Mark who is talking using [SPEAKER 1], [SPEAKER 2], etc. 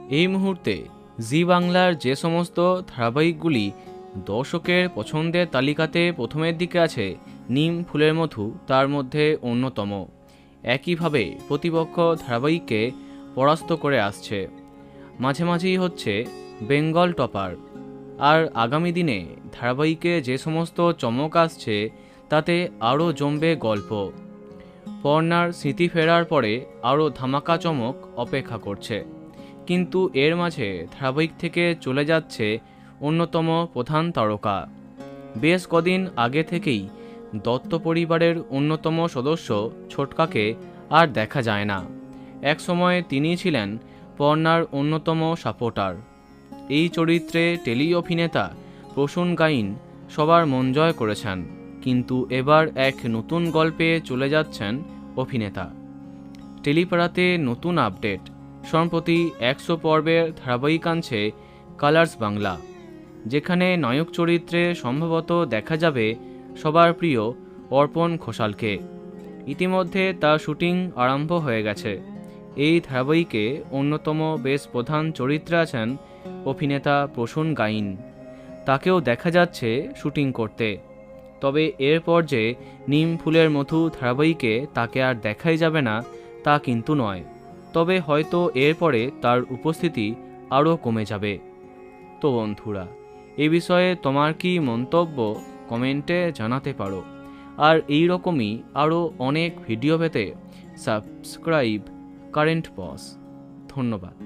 [SPEAKER 1] এই মুহূর্তে জি বাংলার যে সমস্ত ধারাবাহিকগুলি দর্শকের পছন্দের তালিকাতে প্রথমের দিকে আছে, নিম ফুলের মধু তার মধ্যে অন্যতম। একইভাবে প্রতিপক্ষ ধারাবাহিককে পরাস্ত করে আসছে, মাঝে মাঝেই হচ্ছে বেঙ্গল টপার। আর আগামী দিনে ধারাবাহিকে যে সমস্ত চমক আসছে তাতে আরও জমবে গল্প। পর্ণার স্মৃতি ফেরার পরে আরও ধামাকা চমক অপেক্ষা করছে। কিন্তু এর মাঝে ধারাবাহিক থেকে চলে যাচ্ছে অন্যতম প্রধান তারকা। বেশ কদিন আগে থেকেই দত্ত পরিবারের অন্যতম সদস্য ছোটকাকে আর দেখা যায় না। এক সময় তিনি ছিলেন পর্ণার অন্যতম সাপোর্টার। এই চরিত্রে টেলি অভিনেতা প্রসূন গাইন সবার মন জয় করেছেন, কিন্তু এবার এক নতুন গল্পে চলে যাচ্ছেন অভিনেতা। টেলিপাড়াতে নতুন আপডেট, সম্প্রতি 100 পর্বের ধারাবাহিক আনছে কালার্স বাংলা, যেখানে নায়ক চরিত্রে সম্ভবত দেখা যাবে সবার প্রিয় অর্পণ ঘোষালকে। ইতিমধ্যে তার শুটিং আরম্ভ হয়ে গেছে। এই ধারাবাহিকে অন্যতম বেশ প্রধান চরিত্রে আছেন অভিনেতা প্রসূন গাইন। তাকেও দেখা যাচ্ছে শুটিং করতে। তবে এরপর যে নিম ফুলের মধু ধারাবাহিকে তাকে আর দেখাই যাবে না তা কিন্তু নয়, তবে হয়তো এরপরে তার উপস্থিতি আরও কমে যাবে। তো বন্ধুরা, এ বিষয়ে তোমার কি মন্তব্য কমেন্টে জানাতে পারো। আর এই রকমই আরও অনেক ভিডিও পেতে সাবস্ক্রাইব কারেন্ট পজ। ধন্যবাদ।